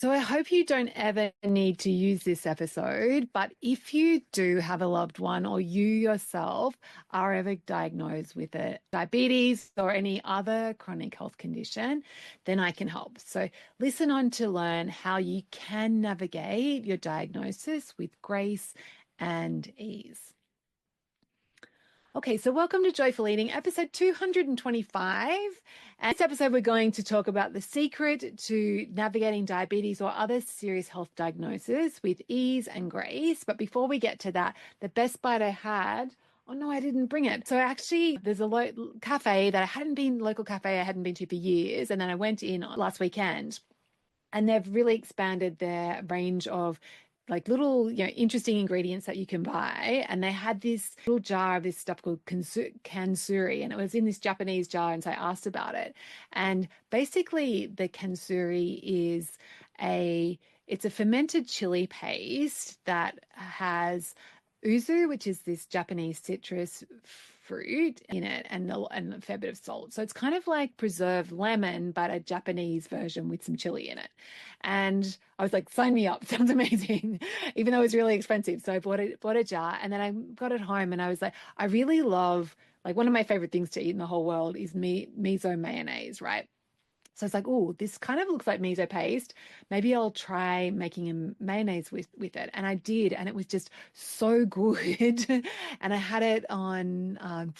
So I hope you don't ever need to use this episode, but if you do have a loved one or you yourself are ever diagnosed with a diabetes or any other chronic health condition, then I can help. So listen on to learn how you can navigate your diagnosis with grace and ease. Okay, so welcome to Joyful Eating, episode 225. And this episode, we're going to talk about the secret to navigating diabetes or other serious health diagnoses with ease and grace. But before we get to that, the best bite I had, oh no, I didn't bring it. So actually, there's a local cafe that I hadn't been to for years. And then I went in last weekend and they've really expanded their range of like little, interesting ingredients that you can buy. And they had this little jar of this stuff called kansuri, and it was in this Japanese jar. And so I asked about it. And basically the kansuri is it's a fermented chili paste that has uzu, which is this Japanese citrus fruit in it, and a fair bit of salt. So it's kind of like preserved lemon, but a Japanese version with some chili in it. And I was like, sign me up. Sounds amazing, even though it was really expensive. So I bought a jar, and then I got it home and I was like, I really love, like, one of my favorite things to eat in the whole world is miso mayonnaise, right? So it's like, oh, this kind of looks like miso paste. Maybe I'll try making a mayonnaise with it. And I did, and it was just so good. And I had it on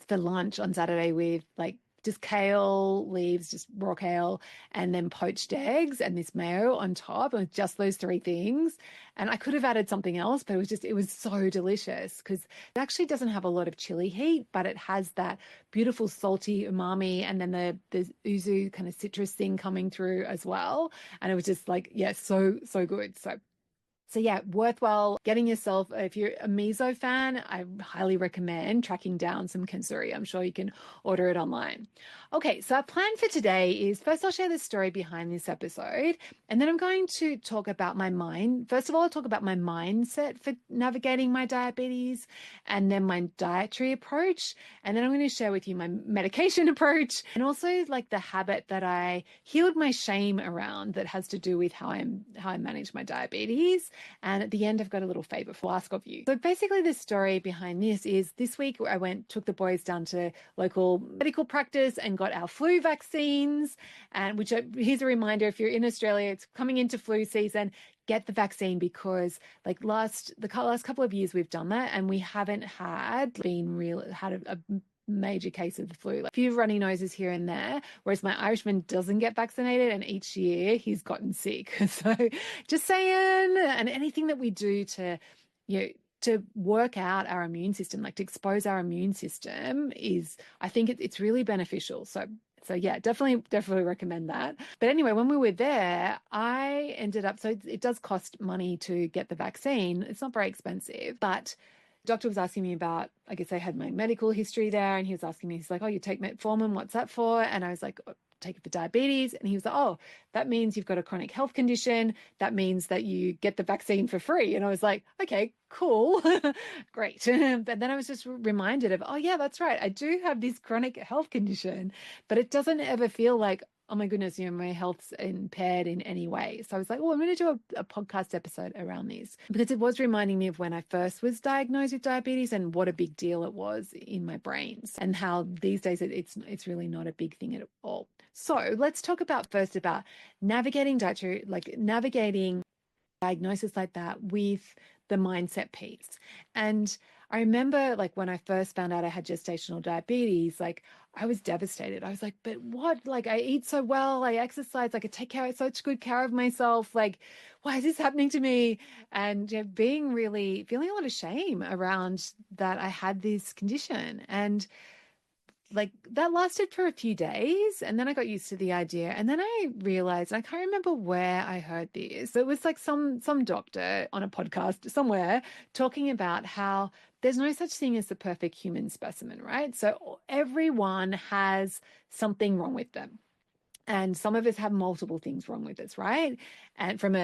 for lunch on Saturday with like just kale leaves, just raw kale, and then poached eggs and this mayo on top, and just those three things. And I could have added something else, but it was so delicious because it actually doesn't have a lot of chili heat, but it has that beautiful salty umami and then the yuzu kind of citrus thing coming through as well. And it was just like, yeah, so good. So yeah, worthwhile getting yourself, if you're a miso fan, I highly recommend tracking down some kansuri. I'm sure you can order it online. Okay, so our plan for today is, first I'll share the story behind this episode, and then I'm going to talk about my mind. First of all, I'll talk about my mindset for navigating my diabetes, and then my dietary approach, and then I'm going to share with you my medication approach, and also like the habit that I healed my shame around that has to do with how I manage my diabetes. And at the end, I've got a little favor to ask of you. So basically the story behind this is, this week I took the boys down to local medical practice and got our flu vaccines. And here's a reminder, if you're in Australia, it's coming into flu season, get the vaccine, because like the last couple of years we've done that and we haven't had a major case of the flu, like a few runny noses here and there, whereas my Irishman doesn't get vaccinated and each year he's gotten sick. So just saying, and anything that we do to, to work out our immune system, like to expose our immune system, is, I think it's really beneficial. So yeah, definitely recommend that. But anyway, when we were there, I ended up, so it does cost money to get the vaccine. It's not very expensive, but doctor was asking me about, I guess I had my medical history there, and he was asking me, he's like, oh, you take metformin, what's that for? And I was like, oh, take it for diabetes. And he was like, oh, that means you've got a chronic health condition. That means that you get the vaccine for free. And I was like, okay, cool. Great. But then I was just reminded of, oh yeah, that's right, I do have this chronic health condition, but it doesn't ever feel like, oh my goodness, my health's impaired in any way. So I was like, oh, I'm going to do a podcast episode around this, because it was reminding me of when I first was diagnosed with diabetes and what a big deal it was in my brains, and how these days it's really not a big thing at all. So let's talk about navigating dietary, like navigating diagnosis like that with the mindset piece. And I remember, like, when I first found out I had gestational diabetes, like, I was devastated. I was like, but what? Like, I eat so well, I exercise, like, I take such good care of myself. Like, why is this happening to me? And feeling a lot of shame around that I had this condition. And like that lasted for a few days, and then I got used to the idea, and then I realized, I can't remember where I heard this, it was like some doctor on a podcast somewhere talking about how there's no such thing as the perfect human specimen, right? So everyone has something wrong with them, and some of us have multiple things wrong with us, right? And from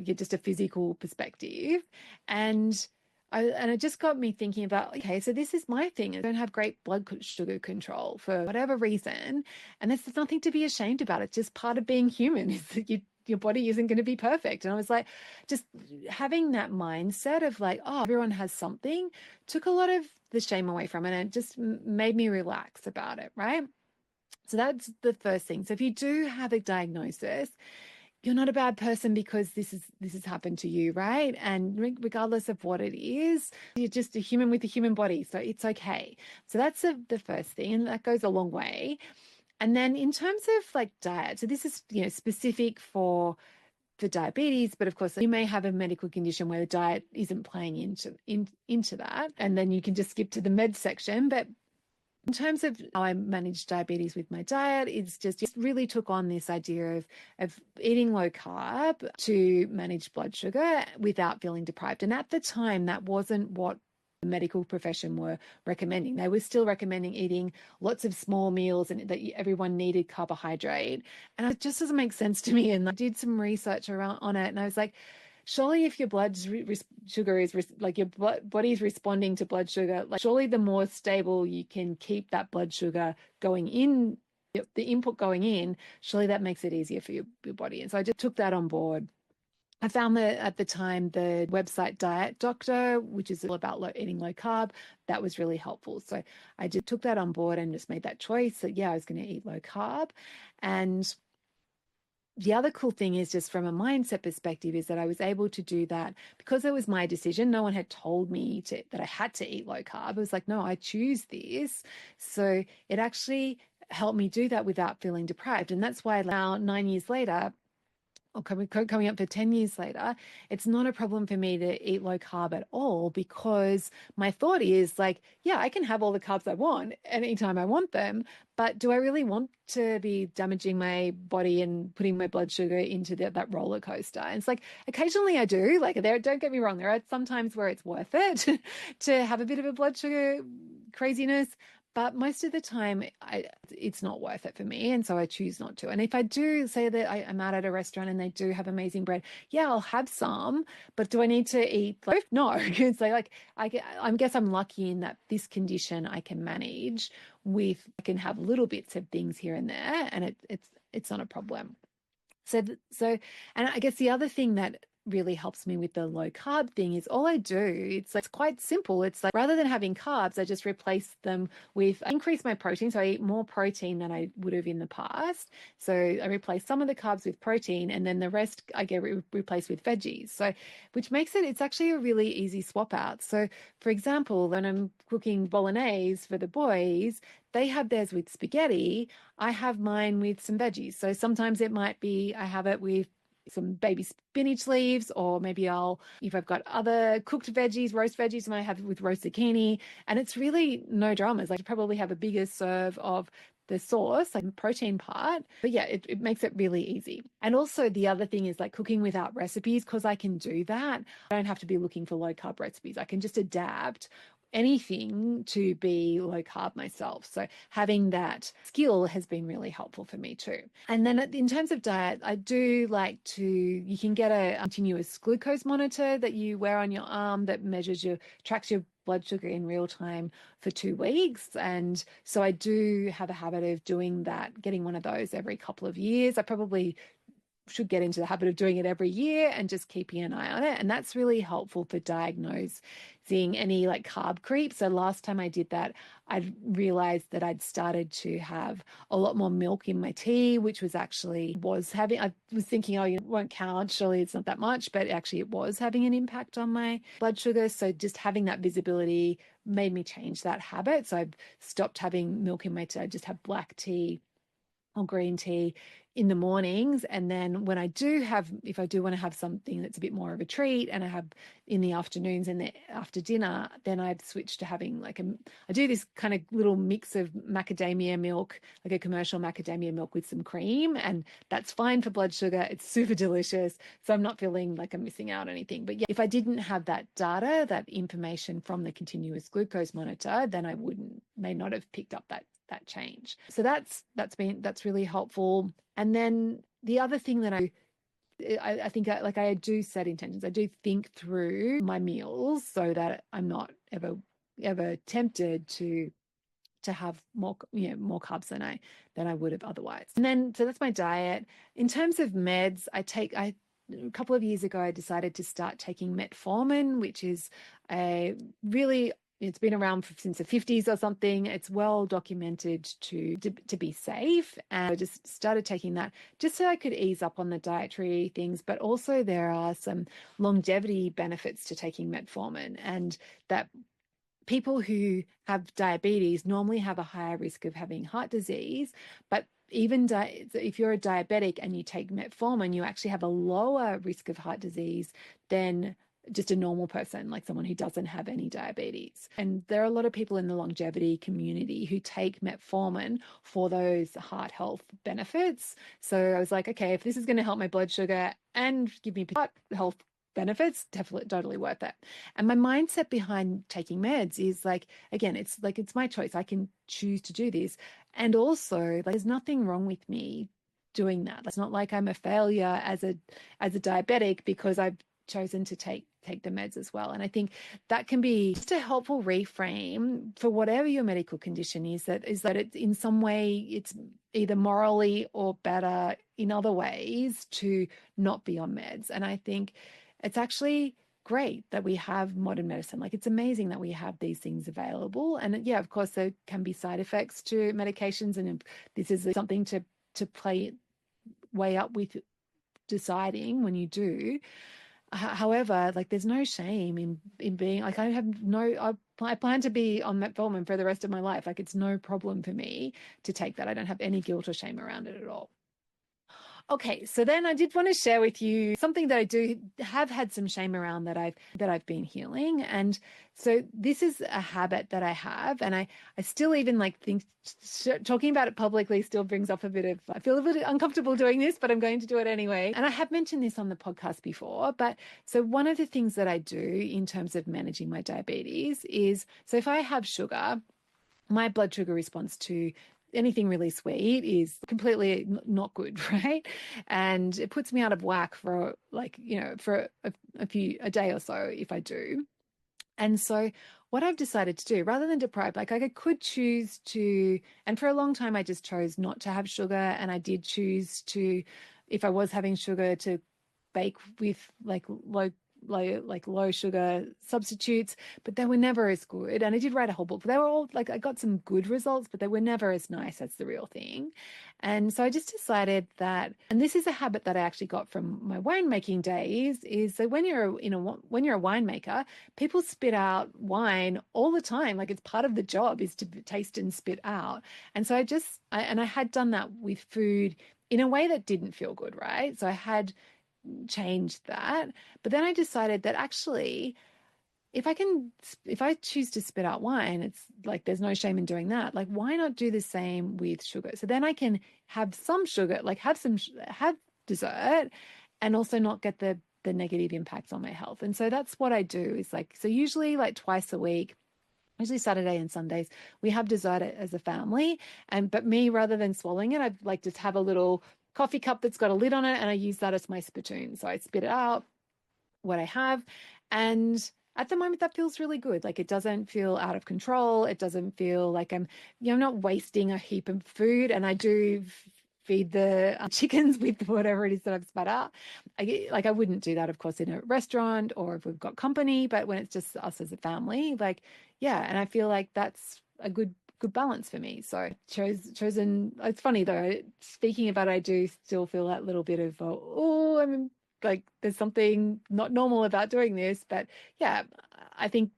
just a physical perspective. And it just got me thinking about, okay, so this is my thing. I don't have great blood sugar control for whatever reason. And there's nothing to be ashamed about. It's just part of being human, is that your body isn't going to be perfect. And I was like, just having that mindset of like, oh, everyone has something, took a lot of the shame away from it, and it just made me relax about it, right? So that's the first thing. So if you do have a diagnosis, you're not a bad person because this has happened to you, right? And regardless of what it is, you're just a human with a human body, so it's okay. So that's the first thing, and that goes a long way. And then in terms of like diet, so this is, you know, specific for diabetes, but of course you may have a medical condition where the diet isn't playing into that, and then you can just skip to the med section. But in terms of how I manage diabetes with my diet, it's just really took on this idea of eating low carb to manage blood sugar without feeling deprived. And at the time, that wasn't what the medical profession were recommending. They were still recommending eating lots of small meals and that everyone needed carbohydrate. And it just doesn't make sense to me. And I did some research around on it, and I was like, surely if your blood sugar is like your body is responding to blood sugar, like surely the more stable you can keep that blood sugar going in, the input going in, surely that makes it easier for your body. And so I just took that on board. I found that at the time, the website Diet Doctor, which is all about eating low carb, that was really helpful. So I just took that on board and just made that choice that, yeah, I was going to eat low carb. And the other cool thing is, just from a mindset perspective, is that I was able to do that because it was my decision. No one had told me that I had to eat low carb. I was like, no, I choose this. So it actually helped me do that without feeling deprived. And that's why now, 9 years later, or coming up for 10 years later, it's not a problem for me to eat low carb at all, because my thought is like, yeah, I can have all the carbs I want anytime I want them, but do I really want to be damaging my body and putting my blood sugar into that roller coaster? And it's like, occasionally I do, like, don't get me wrong, there are some times where it's worth it to have a bit of a blood sugar craziness. But most of the time, it's not worth it for me. And so I choose not to. And if I do say that I'm out at a restaurant and they do have amazing bread, yeah, I'll have some. But do I need to eat both? No. It's like I guess I'm lucky in that this condition I can manage with, I can have little bits of things here and there, and it's not a problem. So, and I guess the other thing that really helps me with the low carb thing is all I do, it's quite simple. It's like, rather than having carbs, I just replace them with, I increase my protein. So I eat more protein than I would have in the past. So I replace some of the carbs with protein, and then the rest I get replaced with veggies. So, which makes it's actually a really easy swap out. So for example, when I'm cooking bolognese for the boys, they have theirs with spaghetti. I have mine with some veggies. So sometimes it might be I have it with some baby spinach leaves, or maybe if I've got other cooked veggies, roast veggies, I might have it with roast zucchini. And it's really no dramas. Like, you probably have a bigger serve of the sauce, like the protein part. But yeah, it makes it really easy. And also the other thing is like cooking without recipes, because I can do that. I don't have to be looking for low carb recipes. I can just adapt anything to be low carb myself. So having that skill has been really helpful for me too. And then in terms of diet, I do like you can get a continuous glucose monitor that you wear on your arm that tracks your blood sugar in real time for 2 weeks. And so I do have a habit of doing that, getting one of those every couple of years. I probably should get into the habit of doing it every year and just keeping an eye on it. And that's really helpful for diagnosing any like carb creep. So last time I did that, I realized that I'd started to have a lot more milk in my tea, which I was thinking, oh, it won't count, surely it's not that much, but actually it was having an impact on my blood sugar. So just having that visibility made me change that habit. So I've stopped having milk in my tea. I just have black tea or green tea in the mornings. And then if I do want to have something that's a bit more of a treat, and I have in the afternoons and after dinner, then I've switched to having I do this kind of little mix of macadamia milk, like a commercial macadamia milk with some cream, and that's fine for blood sugar. It's super delicious. So I'm not feeling like I'm missing out on anything. But yeah, if I didn't have that data, that information from the continuous glucose monitor, then I may not have picked up that change. So that's really helpful. And then the other thing that I think I do set intentions. I do think through my meals so that I'm not ever tempted to to have more, more carbs than I would have otherwise. And then, so that's my diet. In terms of meds, a couple of years ago, I decided to start taking metformin, which is a really, it's been around since the 50s or something. It's well documented to be safe. And I just started taking that just so I could ease up on the dietary things. But also there are some longevity benefits to taking metformin, and that people who have diabetes normally have a higher risk of having heart disease, but even if you're a diabetic and you take metformin, you actually have a lower risk of heart disease than just a normal person, like someone who doesn't have any diabetes. And there are a lot of people in the longevity community who take metformin for those heart health benefits. So I was like, okay, if this is going to help my blood sugar and give me heart health benefits, definitely totally worth it. And my mindset behind taking meds is like, again, it's my choice. I can choose to do this. And also, like, there's nothing wrong with me doing that. It's not like I'm a failure as a diabetic because I've chosen to take the meds as well. And I think that can be just a helpful reframe for whatever your medical condition is that it's in some way it's either morally or better in other ways to not be on meds. And I think it's actually great that we have modern medicine. Like, it's amazing that we have these things available. And yeah, of course, there can be side effects to medications, and this is something to weigh up with deciding when you do. However, like, there's no shame in being like, I plan to be on metformin for the rest of my life. Like, it's no problem for me to take that. I don't have any guilt or shame around it at all. Okay, so then I did want to share with you something that I do have had some shame around that I've been healing. And so this is a habit that I have, and I still even like think talking about it publicly still brings up I feel a bit uncomfortable doing this, but I'm going to do it anyway. And I have mentioned this on the podcast before, but so one of the things that I do in terms of managing my diabetes is, so if I have sugar, my blood sugar response to anything really sweet is completely not good, right? And it puts me out of whack for a day or so if I do. And so what I've decided to do, rather than deprive, like I could choose to, and for a long time I just chose not to have sugar, and I did choose to, if I was having sugar, to bake with like low sugar substitutes, but they were never as good. And I did write a whole book, but they were all like, I got some good results, but they were never as nice. That's the real thing. And so I just decided that, and this is a habit that I actually got from my winemaking days, is that when you're a winemaker, people spit out wine all the time. Like, it's part of the job is to taste and spit out. And so I had done that with food in a way that didn't feel good, right? So I had changed that. But then I decided that actually, if I choose to spit out wine, it's like, there's no shame in doing that. Like, why not do the same with sugar? So then I can have some sugar, like have dessert, and also not get the negative impacts on my health. And so that's what I do, is like, so usually like twice a week, usually Saturday and Sundays, we have dessert as a family. But me, rather than swallowing it, I like just have a little coffee cup that's got a lid on it, and I use that as my spittoon. So I spit it out, what I have. And at the moment, that feels really good. Like, it doesn't feel out of control. It doesn't feel like I'm not wasting a heap of food. And I do feed the chickens with whatever it is that I've spat out. I wouldn't do that, of course, in a restaurant or if we've got company, but when it's just us as a family, like, yeah. And I feel like that's a good balance for me. So chosen. It's funny though, speaking about it, I do still feel that little bit of, I'm like, there's something not normal about doing this. But yeah, I think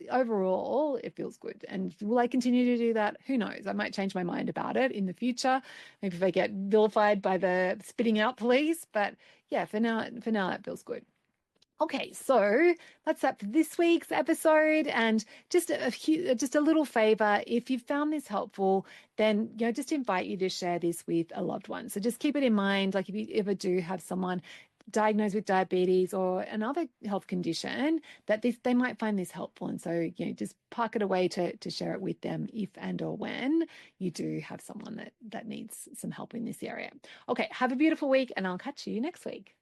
overall it feels good. And will I continue to do that? Who knows? I might change my mind about it in the future. Maybe if I get vilified by the spitting out police. But yeah, for now that feels good. Okay, so that's that for this week's episode. And just a little favor, if you found this helpful, then just invite you to share this with a loved one. So just keep it in mind, like if you ever do have someone diagnosed with diabetes or another health condition, that they might find this helpful. And so just park it away to share it with them if and or when you do have someone that needs some help in this area. Okay, have a beautiful week, and I'll catch you next week.